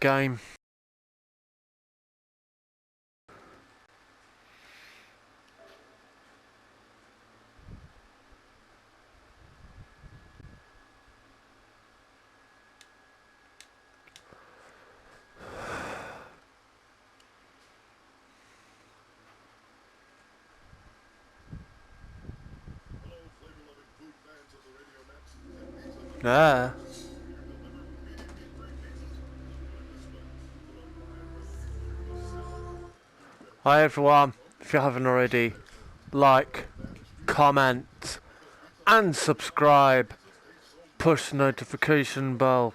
game. Yeah. Hi everyone, if you haven't already, like, comment and subscribe. Push the notification bell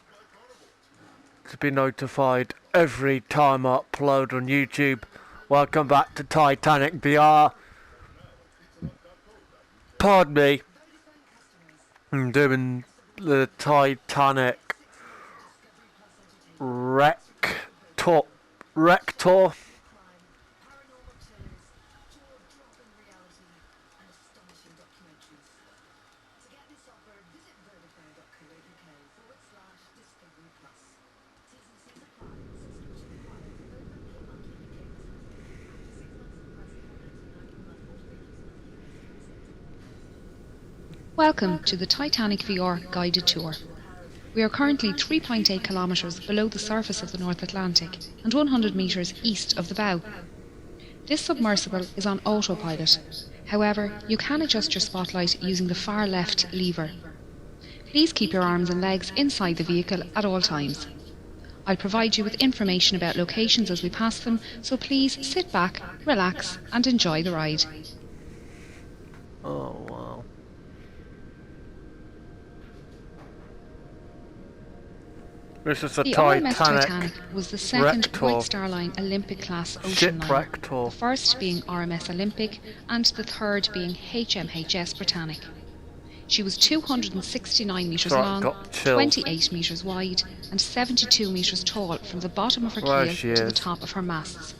to be notified every time I upload on YouTube. Welcome back to Titanic VR. Pardon me. I'm doing the Titanic wreck tour. Welcome to the Titanic VR guided tour. We are currently 3.8 kilometres below the surface of the North Atlantic and 100 metres east of the bow. This submersible is on autopilot. However, you can adjust your spotlight using the far left lever. Please keep your arms and legs inside the vehicle at all times. I'll provide you with information about locations as we pass them, so please sit back, relax and enjoy the ride. Oh wow. This is the RMS Titanic was the second White tour. Star Line Olympic class ocean liner, Tour. the first being RMS Olympic and the third being HMHS Britannic. She was 269 metres long, 28 metres wide and 72 metres tall from the bottom of her keel to the top of her masts.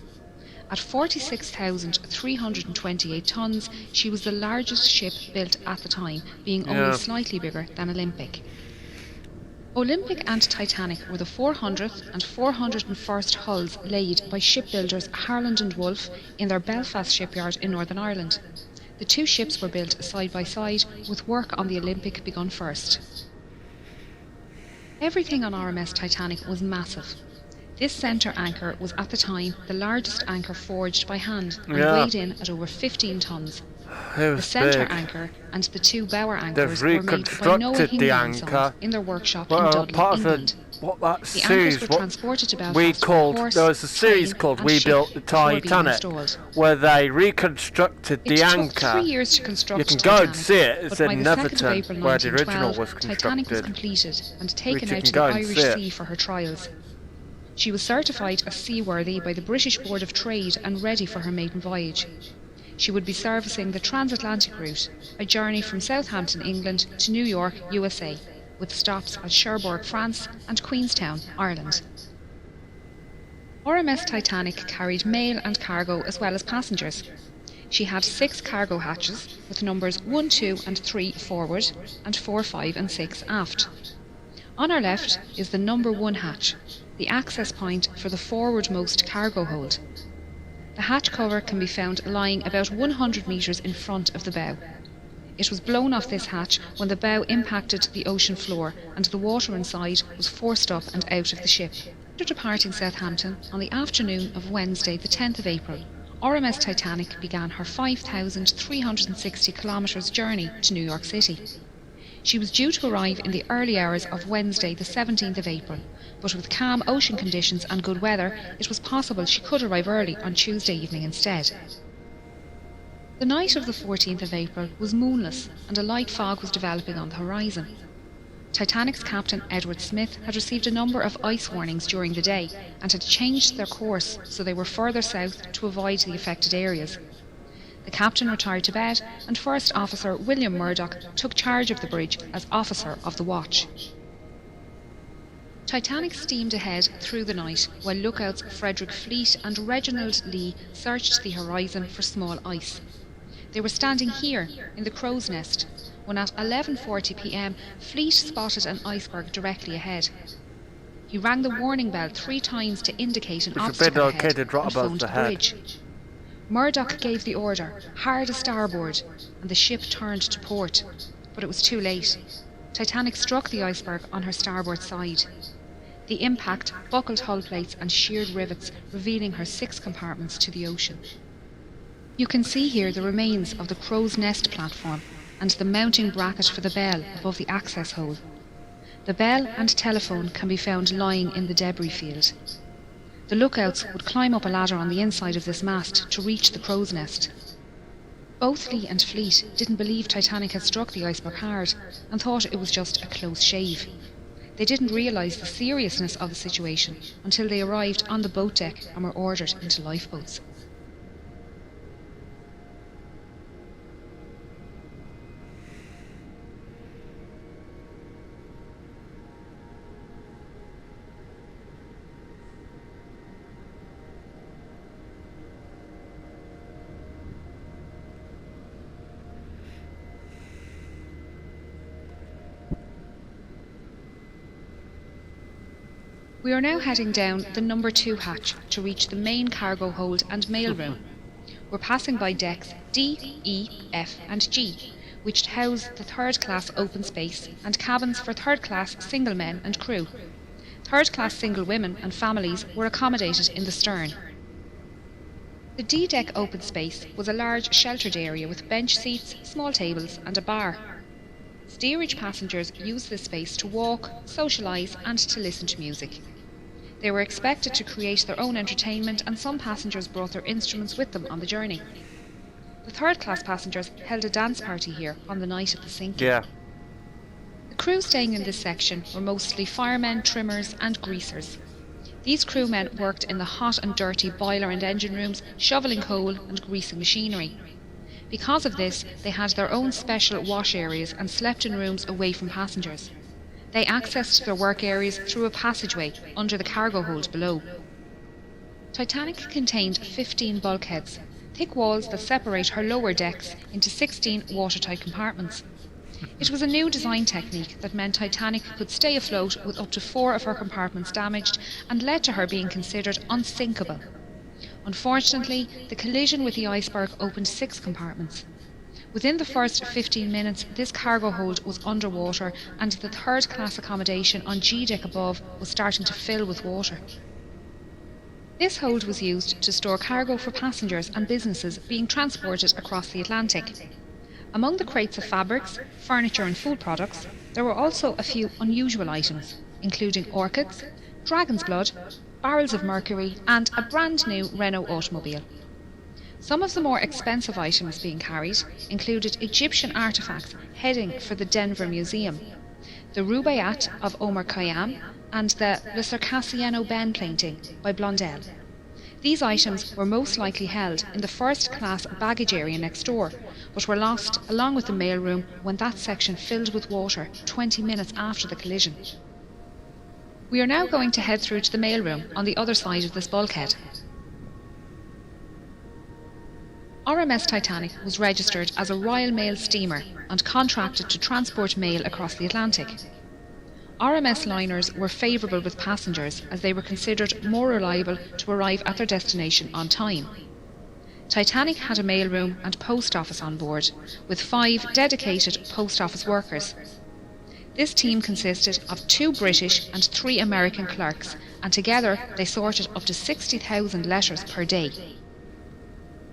At 46,328 tonnes, she was the largest ship built at the time, being only slightly bigger than Olympic. Olympic and Titanic were the 400th and 401st hulls laid by shipbuilders Harland and Wolff in their Belfast shipyard in Northern Ireland. The two ships were built side by side, with work on the Olympic begun first. Everything on RMS Titanic was massive. This centre anchor was at the time the largest anchor forged by hand and weighed in at over 15 tonnes. The centre anchor and the two bower anchors were made by Noah Hingham's in their workshop in Dudley, England. The anchors were transported to Belfast there was a series called We Built the Titanic, where they reconstructed the anchor. It took 3 years to construct you can Titanic, go and see it. It's in Netherton, where the original was constructed. Titanic was completed and taken out to the Irish Sea for her trials. She was certified as seaworthy by the British Board of Trade and ready for her maiden voyage. She would be servicing the transatlantic route, a journey from Southampton, England to New York, USA, with stops at Cherbourg, France and Queenstown, Ireland. RMS Titanic carried mail and cargo as well as passengers. She had 6 cargo hatches with numbers 1, 2 and 3 forward and 4, 5 and 6 aft. On our left is the number 1 hatch, the access point for the forwardmost cargo hold. The hatch cover can be found lying about 100 metres in front of the bow. It was blown off this hatch when the bow impacted the ocean floor and the water inside was forced up and out of the ship. After departing Southampton on the afternoon of Wednesday the 10th of April, RMS Titanic began her 5,360 kilometres journey to New York City. She was due to arrive in the early hours of Wednesday the 17th of April, but with calm ocean conditions and good weather, it was possible she could arrive early on Tuesday evening instead. The night of the 14th of April was moonless and a light fog was developing on the horizon. Titanic's captain Edward Smith had received a number of ice warnings during the day and had changed their course so they were further south to avoid the affected areas. The captain retired to bed and First Officer William Murdoch took charge of the bridge as officer of the watch. Titanic steamed ahead through the night while lookouts Frederick Fleet and Reginald Lee searched the horizon for small ice. They were standing here in the crow's nest when at 11:40 p.m. Fleet spotted an iceberg directly ahead. He rang the warning bell 3 times to indicate an It's a bit obstacle okay ahead to drop and above phoned the the head. bridge. Murdoch gave the order, hard a starboard, and the ship turned to port, but it was too late. Titanic struck the iceberg on her starboard side. The impact buckled hull plates and sheared rivets, revealing her 6 compartments to the ocean. You can see here the remains of the crow's nest platform and the mounting bracket for the bell above the access hole. The bell and telephone can be found lying in the debris field. The lookouts would climb up a ladder on the inside of this mast to reach the crow's nest. Both Lee and Fleet didn't believe Titanic had struck the iceberg hard and thought it was just a close shave. They didn't realise the seriousness of the situation until they arrived on the boat deck and were ordered into lifeboats. We are now heading down the number 2 hatch to reach the main cargo hold and mail room. We're passing by decks D, E, F and G, which house the 3rd class open space and cabins for 3rd class single men and crew. 3rd class single women and families were accommodated in the stern. The D deck open space was a large sheltered area with bench seats, small tables and a bar. Steerage passengers used this space to walk, socialise and to listen to music. They were expected to create their own entertainment and some passengers brought their instruments with them on the journey. The 3rd class passengers held a dance party here on the night of the sinking. Yeah. The crew staying in this section were mostly firemen, trimmers and greasers. These crewmen worked in the hot and dirty boiler and engine rooms, shoveling coal and greasing machinery. Because of this, they had their own special wash areas and slept in rooms away from passengers. They accessed their work areas through a passageway under the cargo hold below. Titanic contained 15 bulkheads, thick walls that separate her lower decks into 16 watertight compartments. It was a new design technique that meant Titanic could stay afloat with up to 4 of her compartments damaged and led to her being considered unsinkable. Unfortunately, the collision with the iceberg opened 6 compartments. Within the first 15 minutes, this cargo hold was underwater and the 3rd class accommodation on G deck above was starting to fill with water. This hold was used to store cargo for passengers and businesses being transported across the Atlantic. Among the crates of fabrics, furniture and food products, there were also a few unusual items, including orchids, dragon's blood, barrels of mercury and a brand new Renault automobile. Some of the more expensive items being carried included Egyptian artefacts heading for the Denver Museum, the Rubaiyat of Omar Khayyam and the Le Circassiano Ben painting by Blondel. These items were most likely held in the 1st class baggage area next door, but were lost along with the mailroom when that section filled with water 20 minutes after the collision. We are now going to head through to the mailroom on the other side of this bulkhead. RMS Titanic was registered as a Royal Mail steamer and contracted to transport mail across the Atlantic. RMS liners were favourable with passengers as they were considered more reliable to arrive at their destination on time. Titanic had a mailroom and post office on board, with 5 dedicated post office workers. This team consisted of 2 British and 3 American clerks, and together they sorted up to 60,000 letters per day.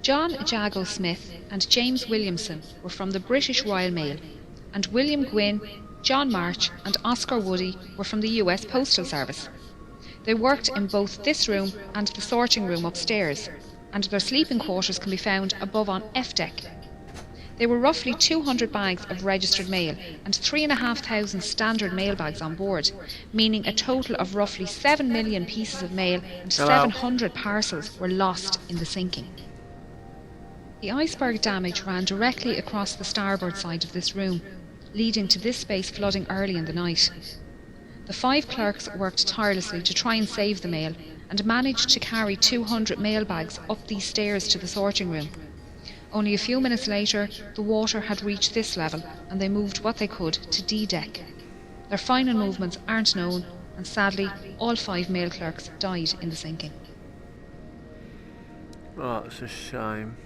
John Jago Smith and James Williamson were from the British Royal Mail, and William Gwynne, John March and Oscar Woody were from the US Postal Service. They worked in both this room and the sorting room upstairs, and their sleeping quarters can be found above on F deck. There were roughly 200 bags of registered mail and 3,500 standard mail bags on board, meaning a total of roughly 7 million pieces of mail and 700 parcels were lost in the sinking. The iceberg damage ran directly across the starboard side of this room, leading to this space flooding early in the night. The 5 clerks worked tirelessly to try and save the mail and managed to carry 200 mail bags up these stairs to the sorting room. Only a few minutes later, the water had reached this level and they moved what they could to D deck. Their final movements aren't known and sadly, all 5 male clerks died in the sinking. Oh, it's a shame.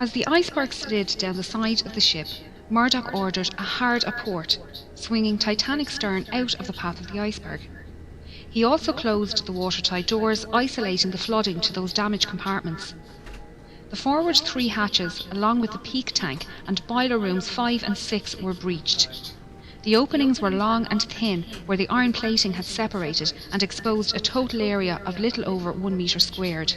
As the iceberg slid down the side of the ship, Murdoch ordered a hard aport, swinging Titanic's stern out of the path of the iceberg. He also closed the watertight doors, isolating the flooding to those damaged compartments. The forward 3 hatches, along with the peak tank and boiler rooms 5 and 6, were breached. The openings were long and thin, where the iron plating had separated and exposed a total area of little over 1 metre squared.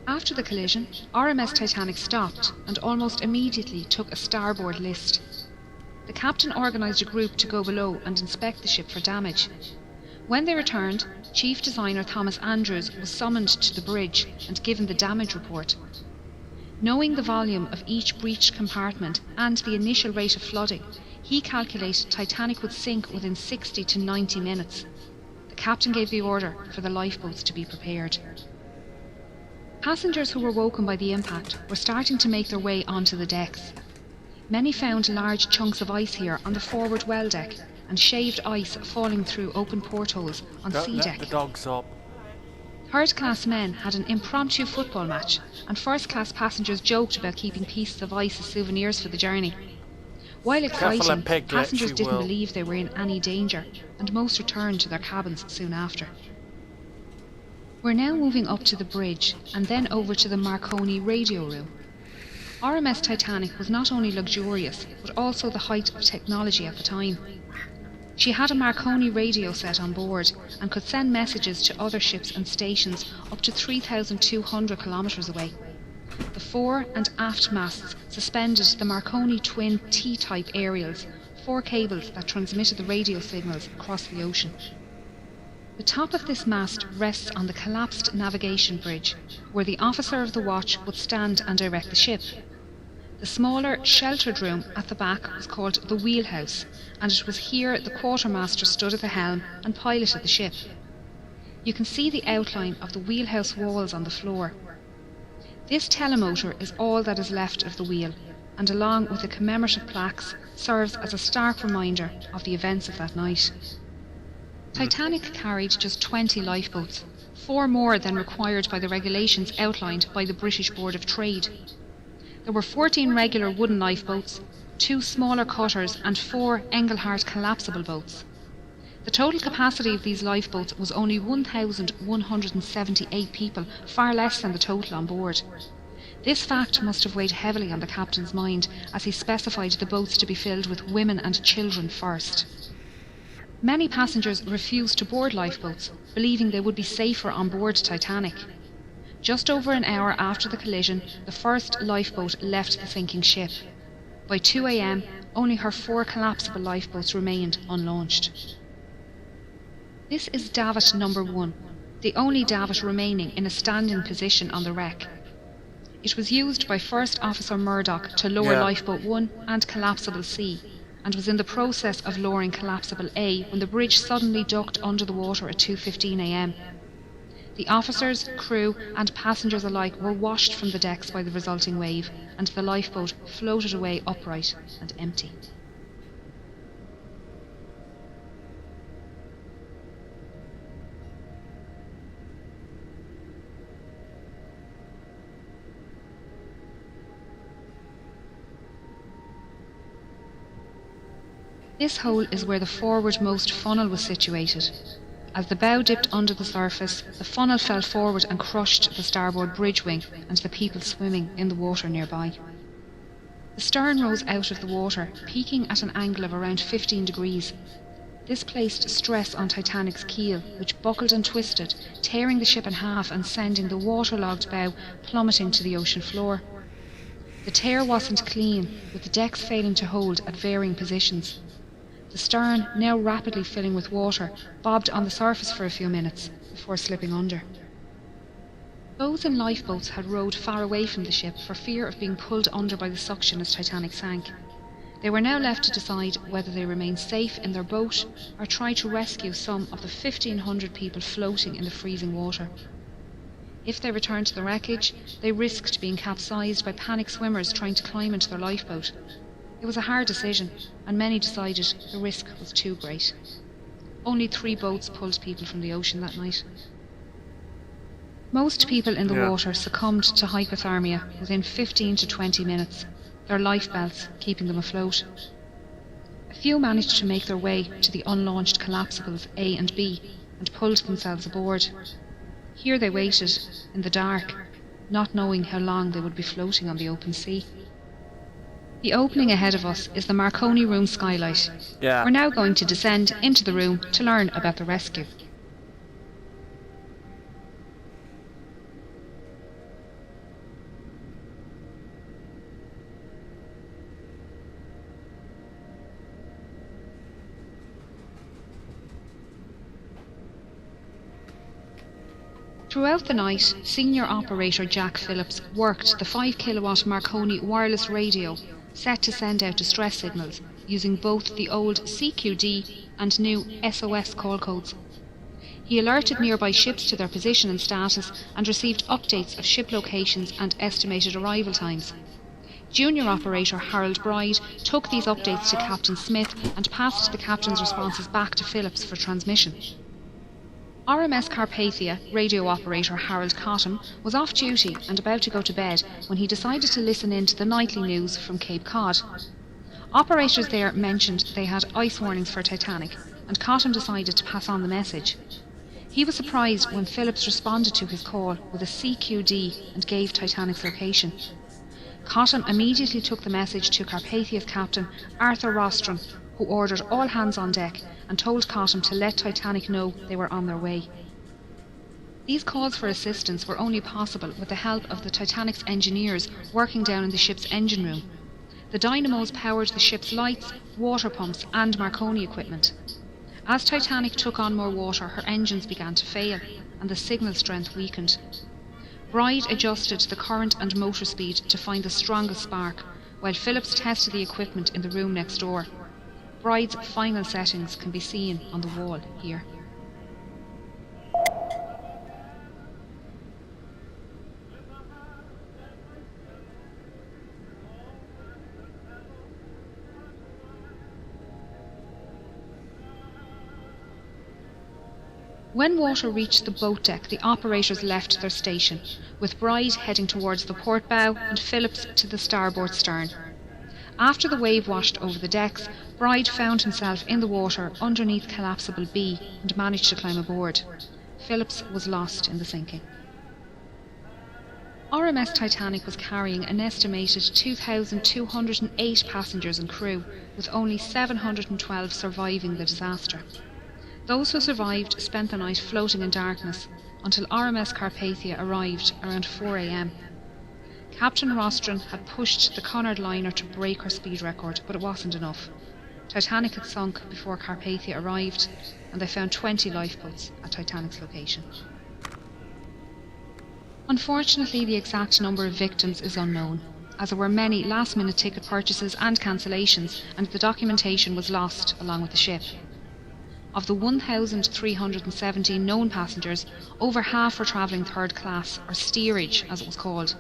After the collision, RMS Titanic stopped and almost immediately took a starboard list. The captain organised a group to go below and inspect the ship for damage. When they returned, Chief Designer Thomas Andrews was summoned to the bridge and given the damage report. Knowing the volume of each breached compartment and the initial rate of flooding, he calculated Titanic would sink within 60 to 90 minutes. The captain gave the order for the lifeboats to be prepared. Passengers who were woken by the impact were starting to make their way onto the decks. Many found large chunks of ice here on the forward well deck and shaved ice falling through open portholes on sea deck. Let the dogs up. Third-class men had an impromptu football match, and first-class passengers joked about keeping pieces of ice as souvenirs for the journey. While exciting, passengers didn't believe they were in any danger, and most returned to their cabins soon after. We're now moving up to the bridge and then over to the Marconi radio room. RMS Titanic was not only luxurious, but also the height of technology at the time. She had a Marconi radio set on board and could send messages to other ships and stations up to 3,200 kilometres away. The fore and aft masts suspended the Marconi twin T-type aerials, 4 cables that transmitted the radio signals across the ocean. The top of this mast rests on the collapsed navigation bridge, where the officer of the watch would stand and direct the ship. The smaller, sheltered room at the back was called the wheelhouse, and it was here the quartermaster stood at the helm and piloted the ship. You can see the outline of the wheelhouse walls on the floor. This telemotor is all that is left of the wheel, and along with the commemorative plaques, serves as a stark reminder of the events of that night. Titanic carried just 20 lifeboats, 4 more than required by the regulations outlined by the British Board of Trade. There were 14 regular wooden lifeboats, 2 smaller cutters and 4 Engelhart collapsible boats. The total capacity of these lifeboats was only 1,178 people, far less than the total on board. This fact must have weighed heavily on the captain's mind, as he specified the boats to be filled with women and children first. Many passengers refused to board lifeboats, believing they would be safer on board Titanic. Just over an hour after the collision, the first lifeboat left the sinking ship. By 2 a.m, only her 4 collapsible lifeboats remained unlaunched. This is davit number 1, the only davit remaining in a standing position on the wreck. It was used by First Officer Murdoch to lower Lifeboat 1 and Collapsible C, and was in the process of lowering Collapsible A when the bridge suddenly ducked under the water at 2:15 a.m. The officers, crew and passengers alike were washed from the decks by the resulting wave, and the lifeboat floated away upright and empty. This hole is where the forwardmost funnel was situated. As the bow dipped under the surface, the funnel fell forward and crushed the starboard bridge wing and the people swimming in the water nearby. The stern rose out of the water, peaking at an angle of around 15 degrees. This placed stress on Titanic's keel, which buckled and twisted, tearing the ship in half and sending the waterlogged bow plummeting to the ocean floor. The tear wasn't clean, with the decks failing to hold at varying positions. The stern, now rapidly filling with water, bobbed on the surface for a few minutes before slipping under. Those in lifeboats had rowed far away from the ship for fear of being pulled under by the suction as Titanic sank. They were now left to decide whether they remain safe in their boat or try to rescue some of the 1,500 people floating in the freezing water. If they returned to the wreckage, they risked being capsized by panicked swimmers trying to climb into their lifeboat. It was a hard decision, and many decided the risk was too great. Only 3 boats pulled people from the ocean that night. Most people in the water succumbed to hypothermia within 15 to 20 minutes, their life belts keeping them afloat. A few managed to make their way to the unlaunched collapsibles A and B and pulled themselves aboard. Here they waited, in the dark, not knowing how long they would be floating on the open sea. The opening ahead of us is the Marconi room skylight. We're now going to descend into the room to learn about the rescue. Throughout the night, senior operator Jack Phillips worked the 5 kilowatt Marconi wireless radio set to send out distress signals using both the old CQD and new SOS call codes. He alerted nearby ships to their position and status and received updates of ship locations and estimated arrival times. Junior operator Harold Bride took these updates to Captain Smith and passed the captain's responses back to Phillips for transmission. RMS Carpathia radio operator Harold Cottam was off duty and about to go to bed when he decided to listen in to the nightly news from Cape Cod. Operators there mentioned they had ice warnings for Titanic, and Cottam decided to pass on the message. He was surprised when Phillips responded to his call with a CQD and gave Titanic's location. Cottam immediately took the message to Carpathia's captain Arthur Rostron, who ordered all hands on deck and told Cottam to let Titanic know they were on their way. These calls for assistance were only possible with the help of the Titanic's engineers working down in the ship's engine room. The dynamos powered the ship's lights, water pumps and Marconi equipment. As Titanic took on more water, her engines began to fail and the signal strength weakened. Bride adjusted the current and motor speed to find the strongest spark, while Phillips tested the equipment in the room next door. Bride's final settings can be seen on the wall here. When water reached the boat deck, the operators left their station, with Bride heading towards the port bow and Phillips to the starboard stern. After the wave washed over the decks, Bride found himself in the water underneath collapsible B and managed to climb aboard. Phillips was lost in the sinking. RMS Titanic was carrying an estimated 2,208 passengers and crew, with only 712 surviving the disaster. Those who survived spent the night floating in darkness until RMS Carpathia arrived around 4 a.m. Captain Rostron had pushed the Cunard liner to break her speed record, but it wasn't enough. Titanic had sunk before Carpathia arrived, and they found 20 lifeboats at Titanic's location. Unfortunately, the exact number of victims is unknown, as there were many last-minute ticket purchases and cancellations, and the documentation was lost along with the ship. Of the 1,317 known passengers, over half were travelling third class, or steerage as it was called.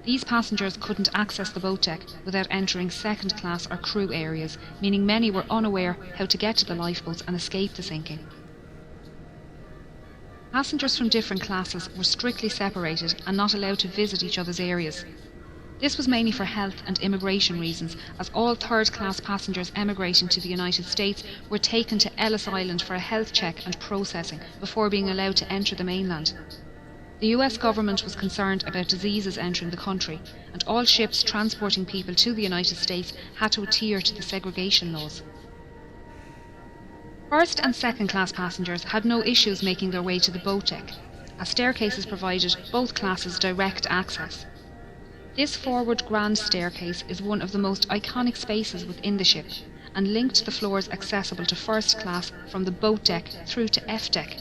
These passengers couldn't access the boat deck without entering second class or crew areas, meaning many were unaware how to get to the lifeboats and escape the sinking. Passengers from different classes were strictly separated and not allowed to visit each other's areas. This was mainly for health and immigration reasons, as all third-class passengers emigrating to the United States were taken to Ellis Island for a health check and processing before being allowed to enter the mainland. The US government was concerned about diseases entering the country, and all ships transporting people to the United States had to adhere to the segregation laws. First and second class passengers had no issues making their way to the boat deck, as staircases provided both classes direct access. This forward grand staircase is one of the most iconic spaces within the ship, and linked the floors accessible to first class from the boat deck through to F deck.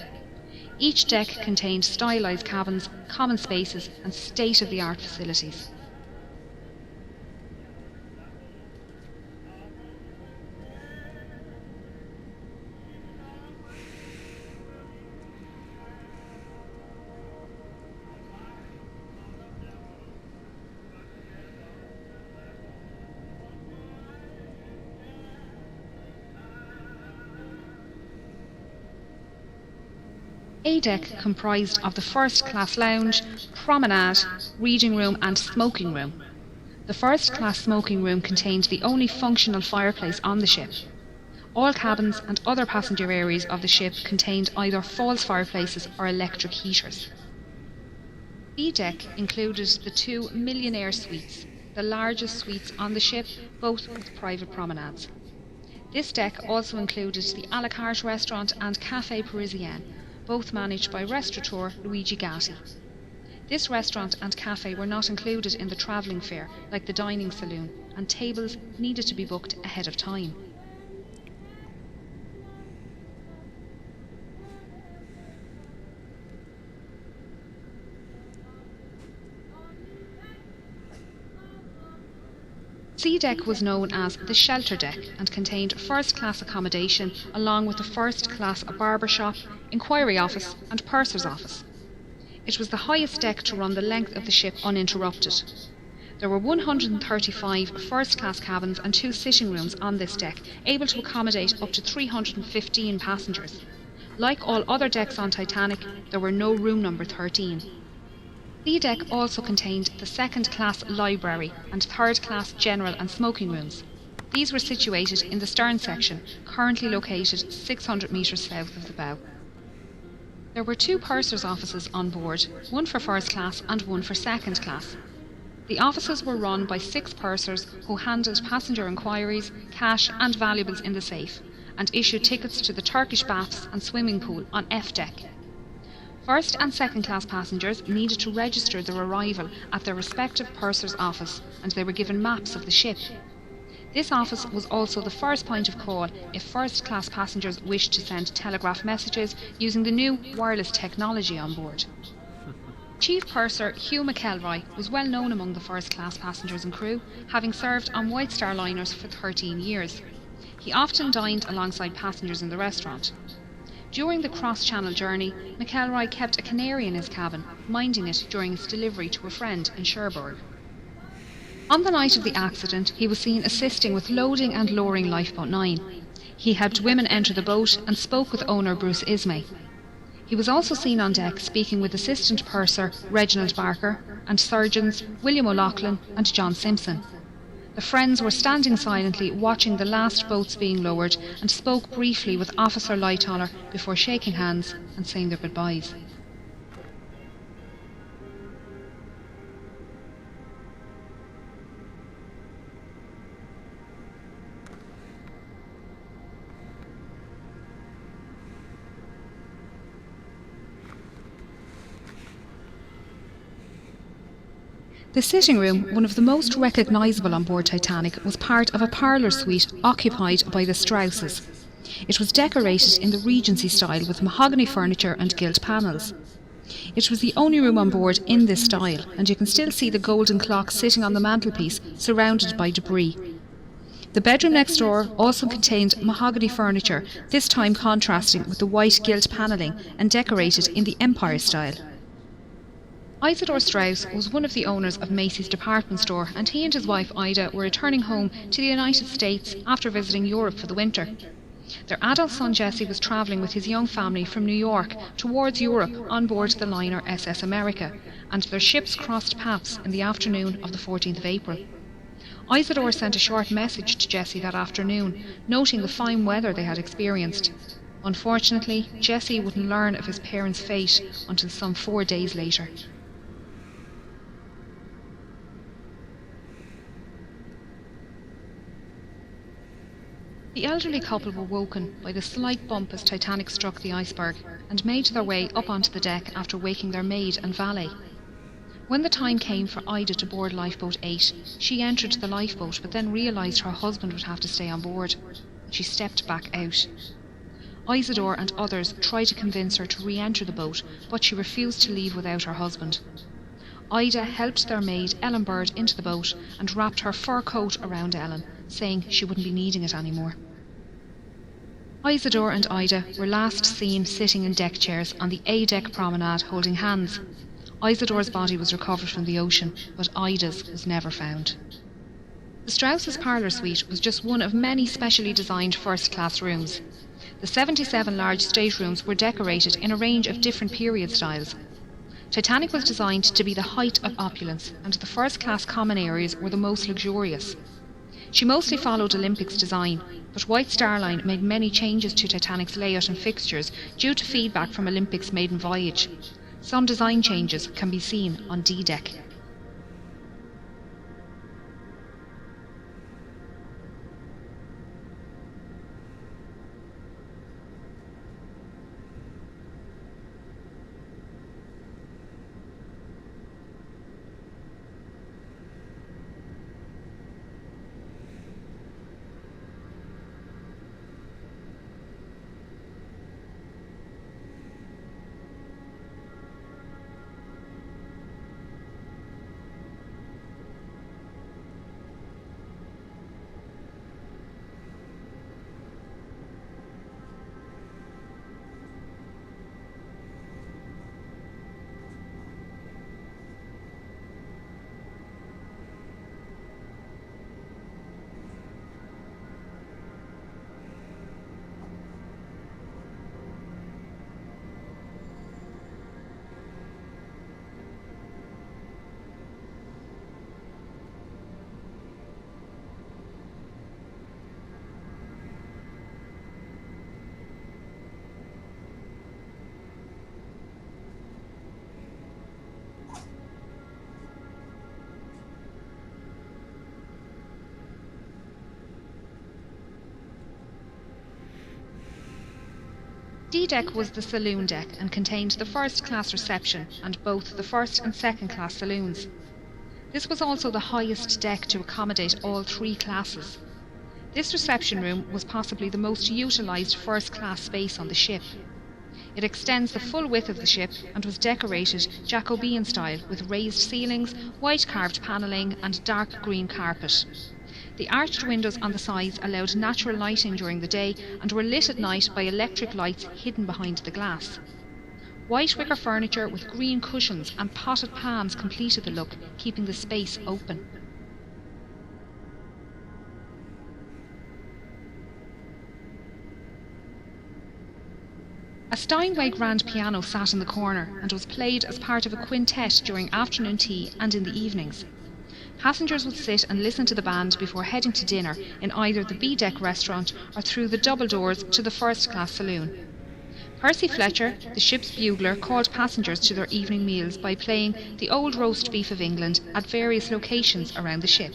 Each deck contained stylised cabins, common spaces and state-of-the-art facilities. A deck comprised of the first class lounge, promenade, reading room and smoking room. The first class smoking room contained the only functional fireplace on the ship. All cabins and other passenger areas of the ship contained either false fireplaces or electric heaters. B deck included the 2 millionaire suites, the largest suites on the ship, both with private promenades. This deck also included the a la carte restaurant and Café Parisien, both managed by restaurateur Luigi Gatti. This restaurant and cafe were not included in the travelling fare like the dining saloon, and tables needed to be booked ahead of time. C deck was known as the shelter deck and contained first-class accommodation along with a first-class barber shop, inquiry office and purser's office. It was the highest deck to run the length of the ship uninterrupted. There were 135 first-class cabins and 2 sitting rooms on this deck, able to accommodate up to 315 passengers. Like all other decks on Titanic, there were no room number 13. B deck also contained the second-class library and third-class general and smoking rooms. These were situated in the stern section, currently located 600 metres south of the bow. There were 2 purser's offices on board, one for first class and one for second class. The offices were run by 6 pursers who handled passenger inquiries, cash and valuables in the safe, and issued tickets to the Turkish baths and swimming pool on F deck. First and second class passengers needed to register their arrival at their respective purser's office, and they were given maps of the ship. This office was also the first point of call if first class passengers wished to send telegraph messages using the new wireless technology on board. Chief Purser Hugh McElroy was well known among the first class passengers and crew, having served on White Star liners for 13 years. He often dined alongside passengers in the restaurant. During the cross-channel journey, McElroy kept a canary in his cabin, minding it during its delivery to a friend in Cherbourg. On the night of the accident, he was seen assisting with loading and lowering Lifeboat 9. He helped women enter the boat and spoke with owner Bruce Ismay. He was also seen on deck speaking with Assistant Purser Reginald Barker and surgeons William O'Loughlin and John Simpson. The friends were standing silently watching the last boats being lowered and spoke briefly with Officer Lightoller before shaking hands and saying their goodbyes. The sitting room, one of the most recognisable on board Titanic, was part of a parlour suite occupied by the Strausses. It was decorated in the Regency style with mahogany furniture and gilt panels. It was the only room on board in this style, and you can still see the golden clock sitting on the mantelpiece, surrounded by debris. The bedroom next door also contained mahogany furniture, this time contrasting with the white gilt panelling and decorated in the Empire style. Isidore Strauss was one of the owners of Macy's department store, and he and his wife Ida were returning home to the United States after visiting Europe for the winter. Their adult son Jesse was travelling with his young family from New York towards Europe on board the liner SS America, and their ships crossed paths in the afternoon of the 14th of April. Isidore sent a short message to Jesse that afternoon, noting the fine weather they had experienced. Unfortunately, Jesse wouldn't learn of his parents' fate until some 4 days later. The elderly couple were woken by the slight bump as Titanic struck the iceberg and made their way up onto the deck after waking their maid and valet. When the time came for Ida to board Lifeboat 8, she entered the lifeboat but then realised her husband would have to stay on board. She stepped back out. Isidore and others tried to convince her to re-enter the boat, but she refused to leave without her husband. Ida helped their maid Ellen Bird into the boat and wrapped her fur coat around Ellen, saying she wouldn't be needing it anymore. Isidore and Ida were last seen sitting in deck chairs on the A-deck promenade holding hands. Isidore's body was recovered from the ocean, but Ida's was never found. The Strauss's parlour suite was just one of many specially designed first-class rooms. The 77 large staterooms were decorated in a range of different period styles. Titanic was designed to be the height of opulence, and the first-class common areas were the most luxurious. She mostly followed Olympic's design, but White Star Line made many changes to Titanic's layout and fixtures due to feedback from Olympic's maiden voyage. Some design changes can be seen on D-deck. D-deck was the saloon deck and contained the first-class reception and both the first and second-class saloons. This was also the highest deck to accommodate all three classes. This reception room was possibly the most utilised first-class space on the ship. It extends the full width of the ship and was decorated Jacobean style with raised ceilings, white carved panelling and dark green carpet. The arched windows on the sides allowed natural light in during the day and were lit at night by electric lights hidden behind the glass. White wicker furniture with green cushions and potted palms completed the look, keeping the space open. A Steinway grand piano sat in the corner and was played as part of a quintet during afternoon tea and in the evenings. Passengers would sit and listen to the band before heading to dinner in either the B-deck restaurant or through the double doors to the first-class saloon. Percy Fletcher, the ship's bugler, called passengers to their evening meals by playing the Old Roast Beef of England at various locations around the ship.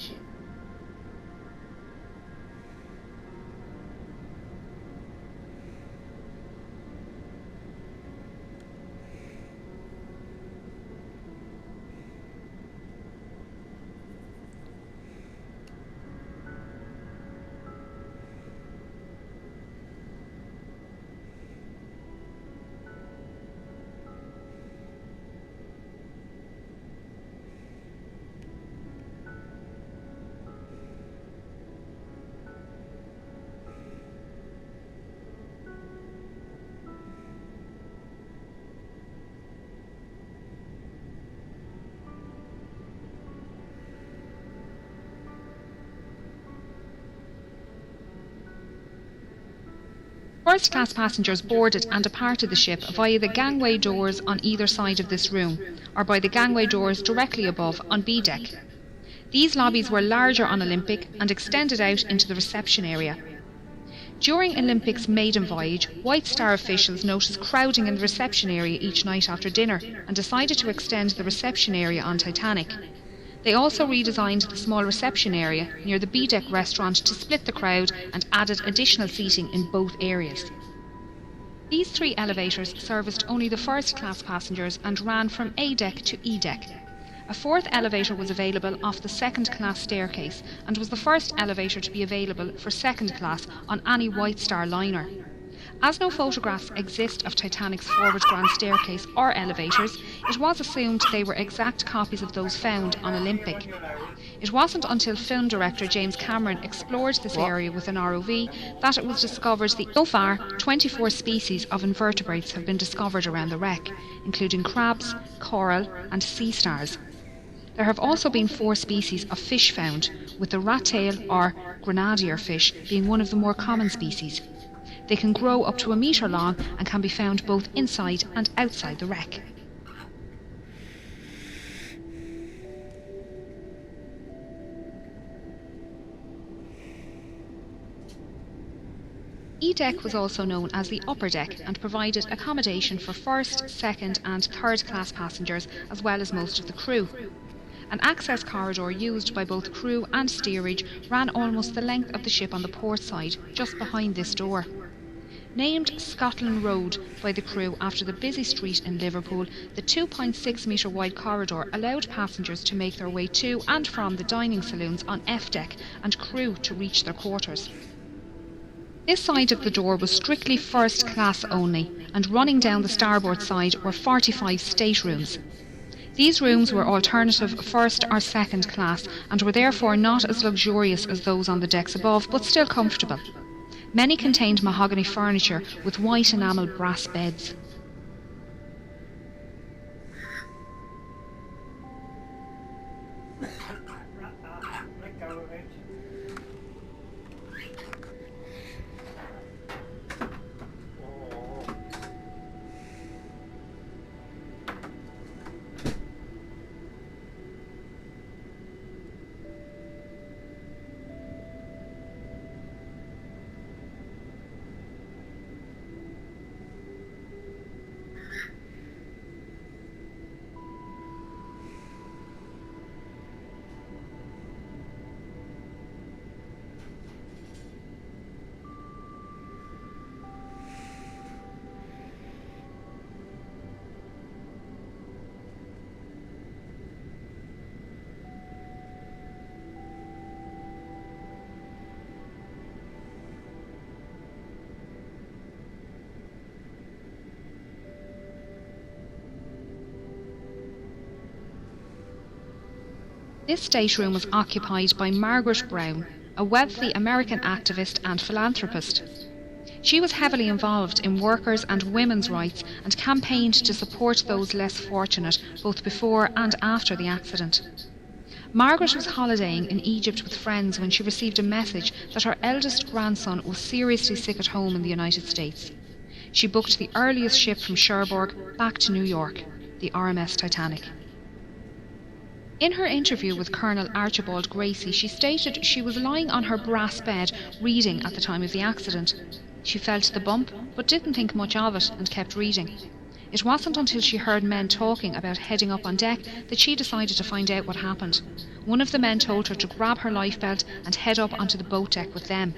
First-class passengers boarded and departed the ship via the gangway doors on either side of this room, or by the gangway doors directly above on B-deck. These lobbies were larger on Olympic and extended out into the reception area. During Olympic's maiden voyage, White Star officials noticed crowding in the reception area each night after dinner and decided to extend the reception area on Titanic. They also redesigned the small reception area near the B-deck restaurant to split the crowd and added additional seating in both areas. These three elevators serviced only the first-class passengers and ran from A-deck to E-deck. A fourth elevator was available off the second-class staircase and was the first elevator to be available for second class on any White Star liner. As no photographs exist of Titanic's forward grand staircase or elevators, it was assumed they were exact copies of those found on Olympic. It wasn't until film director James Cameron explored this area with an ROV that it was discovered that so far 24 species of invertebrates have been discovered around the wreck, including crabs, coral and sea stars. There have also been 4 species of fish found, with the rat-tail or grenadier fish being one of the more common species. They can grow up to 1 metre long and can be found both inside and outside the wreck. E-deck was also known as the upper deck and provided accommodation for first, second and third class passengers as well as most of the crew. An access corridor used by both crew and steerage ran almost the length of the ship on the port side, just behind this door. Named Scotland Road by the crew after the busy street in Liverpool, the 2.6 metre wide corridor allowed passengers to make their way to and from the dining saloons on F deck and crew to reach their quarters. This side of the door was strictly first class only, and running down the starboard side were 45 staterooms. These rooms were alternative first or second class and were therefore not as luxurious as those on the decks above, but still comfortable. Many contained mahogany furniture with white enamel brass beds. This stateroom was occupied by Margaret Brown, a wealthy American activist and philanthropist. She was heavily involved in workers' and women's rights and campaigned to support those less fortunate both before and after the accident. Margaret was holidaying in Egypt with friends when she received a message that her eldest grandson was seriously sick at home in the United States. She booked the earliest ship from Cherbourg back to New York, the RMS Titanic. In her interview with Colonel Archibald Gracie, she stated she was lying on her brass bed reading at the time of the accident. She felt the bump, but didn't think much of it and kept reading. It wasn't until she heard men talking about heading up on deck that she decided to find out what happened. One of the men told her to grab her lifebelt and head up onto the boat deck with them.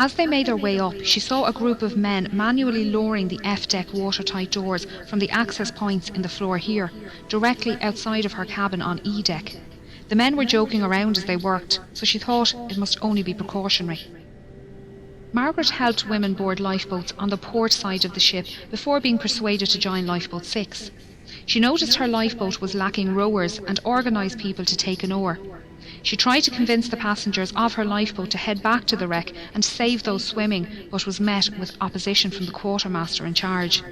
As they made their way up, she saw a group of men manually lowering the F-deck watertight doors from the access points in the floor here, directly outside of her cabin on E-deck. The men were joking around as they worked, so she thought it must only be precautionary. Margaret helped women board lifeboats on the port side of the ship before being persuaded to join Lifeboat 6. She noticed her lifeboat was lacking rowers and organised people to take an oar. She tried to convince the passengers of her lifeboat to head back to the wreck and save those swimming, but was met with opposition from the quartermaster in charge.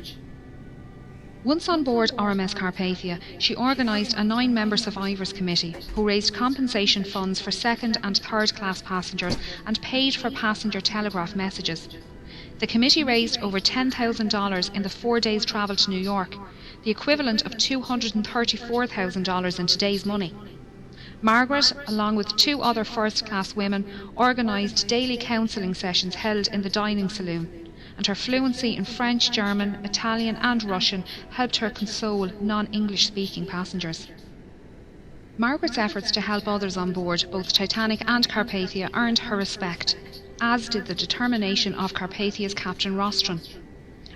Once on board RMS Carpathia, she organised a 9-member survivors committee who raised compensation funds for second and third class passengers and paid for passenger telegraph messages. The committee raised over $10,000 in the 4 days' travel to New York, the equivalent of $234,000 in today's money. Margaret, along with 2 other first-class women, organised daily counselling sessions held in the dining saloon, and her fluency in French, German, Italian and Russian helped her console non-English speaking passengers. Margaret's efforts to help others on board both Titanic and Carpathia earned her respect, as did the determination of Carpathia's Captain Rostron.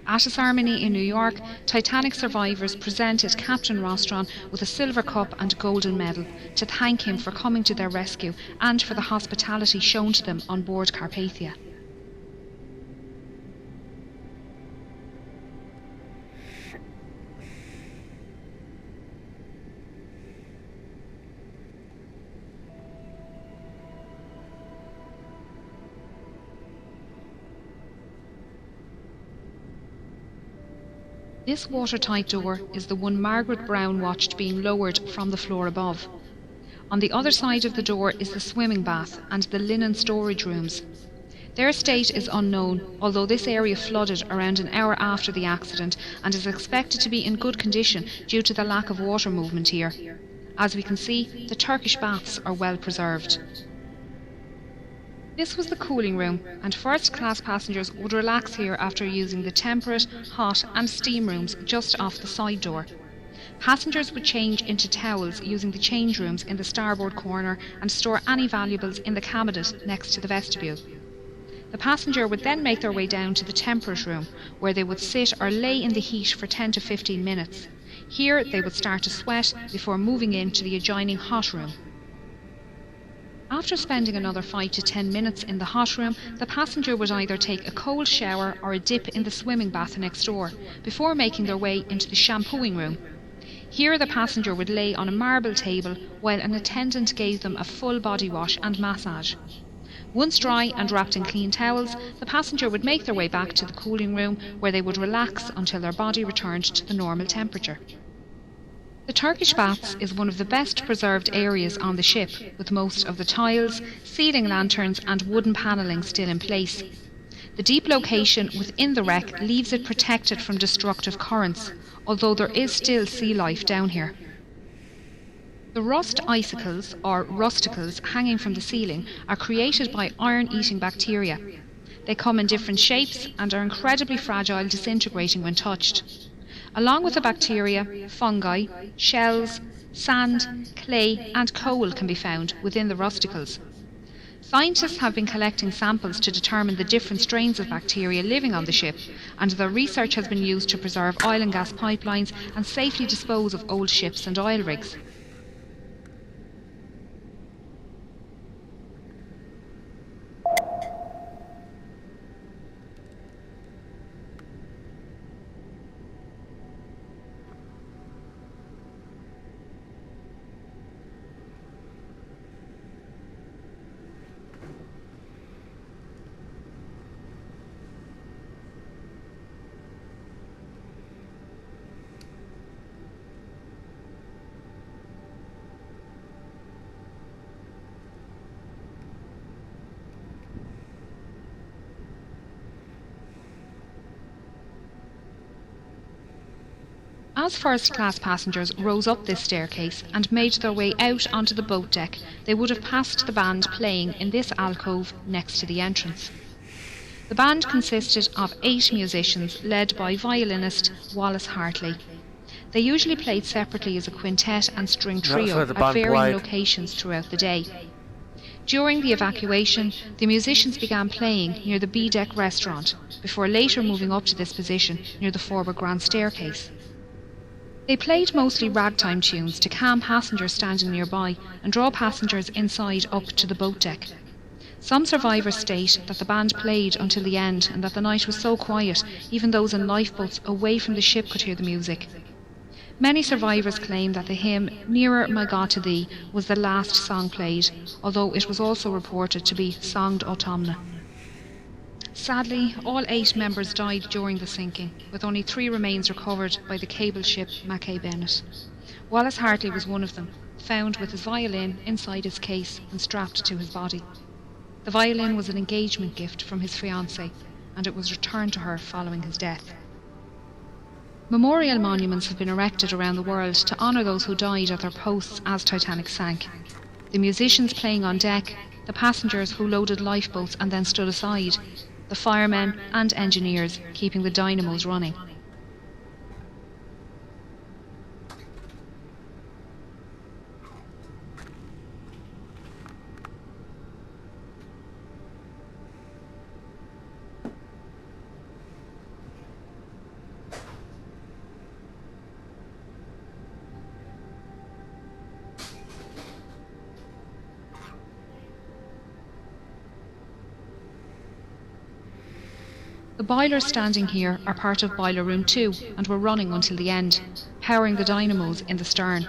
At a ceremony in New York, Titanic survivors presented Captain Rostron with a silver cup and golden medal to thank him for coming to their rescue and for the hospitality shown to them on board Carpathia. This watertight door is the one Margaret Brown watched being lowered from the floor above. On the other side of the door is the swimming bath and the linen storage rooms. Their state is unknown, although this area flooded around an hour after the accident and is expected to be in good condition due to the lack of water movement here. As we can see, the Turkish baths are well preserved. This was the cooling room, and first-class passengers would relax here after using the temperate, hot and steam rooms just off the side door. Passengers would change into towels using the change rooms in the starboard corner and store any valuables in the cabinet next to the vestibule. The passenger would then make their way down to the temperate room, where they would sit or lay in the heat for 10 to 15 minutes. Here they would start to sweat before moving into the adjoining hot room. After spending another 5 to 10 minutes in the hot room, the passenger would either take a cold shower or a dip in the swimming bath next door, before making their way into the shampooing room. Here the passenger would lay on a marble table while an attendant gave them a full body wash and massage. Once dry and wrapped in clean towels, the passenger would make their way back to the cooling room, where they would relax until their body returned to the normal temperature. The Turkish baths is one of the best preserved areas on the ship, with most of the tiles, ceiling lanterns and wooden panelling still in place. The deep location within the wreck leaves it protected from destructive currents, although there is still sea life down here. The rust icicles, or rusticles, hanging from the ceiling are created by iron-eating bacteria. They come in different shapes and are incredibly fragile, disintegrating when touched. Along with the bacteria, fungi, shells, sand, clay and coal can be found within the rusticles. Scientists have been collecting samples to determine the different strains of bacteria living on the ship, and their research has been used to preserve oil and gas pipelines and safely dispose of old ships and oil rigs. As first-class passengers rose up this staircase and made their way out onto the boat deck, they would have passed the band playing in this alcove next to the entrance. The band consisted of 8 musicians led by violinist Wallace Hartley. They usually played separately as a quintet and string trio at varying locations throughout the day. During the evacuation, the musicians began playing near the B-deck restaurant, before later moving up to this position near the forward grand staircase. They played mostly ragtime tunes to calm passengers standing nearby and draw passengers inside up to the boat deck. Some survivors state that the band played until the end and that the night was so quiet, even those in lifeboats away from the ship could hear the music. Many survivors claim that the hymn "Nearer My God to Thee" was the last song played, although it was also reported to be "Songed Autumna." Sadly, all 8 members died during the sinking, with only 3 remains recovered by the cable ship Mackay Bennett. Wallace Hartley was one of them, found with his violin inside his case and strapped to his body. The violin was an engagement gift from his fiancée, and it was returned to her following his death. Memorial monuments have been erected around the world to honour those who died at their posts as Titanic sank. The musicians playing on deck, the passengers who loaded lifeboats and then stood aside, the firemen and engineers keeping the dynamos running. The boilers standing here are part of Boiler Room 2 and were running until the end, powering the dynamos in the stern.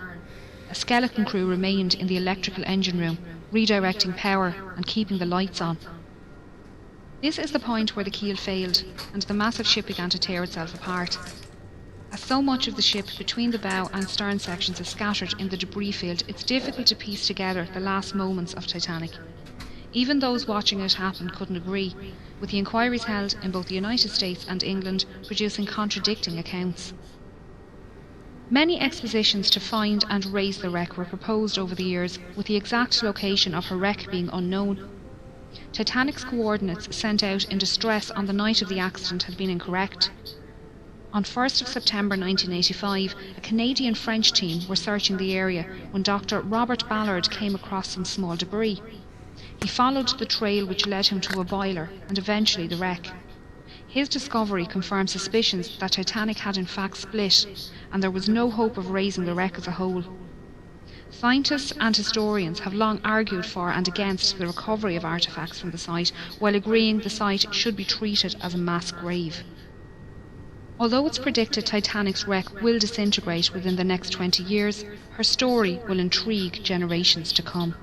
A skeleton crew remained in the electrical engine room, redirecting power and keeping the lights on. This is the point where the keel failed and the massive ship began to tear itself apart. As so much of the ship between the bow and stern sections is scattered in the debris field, it's difficult to piece together the last moments of Titanic. Even those watching it happen couldn't agree, with the inquiries held in both the United States and England producing contradicting accounts. Many expositions to find and raise the wreck were proposed over the years, with the exact location of her wreck being unknown. Titanic's coordinates sent out in distress on the night of the accident had been incorrect. On 1st of September 1985, a Canadian-French team were searching the area when Dr. Robert Ballard came across some small debris. He followed the trail which led him to a boiler and eventually the wreck. His discovery confirmed suspicions that Titanic had in fact split, and there was no hope of raising the wreck as a whole. Scientists and historians have long argued for and against the recovery of artefacts from the site, while agreeing the site should be treated as a mass grave. Although it's predicted Titanic's wreck will disintegrate within the next 20 years, her story will intrigue generations to come.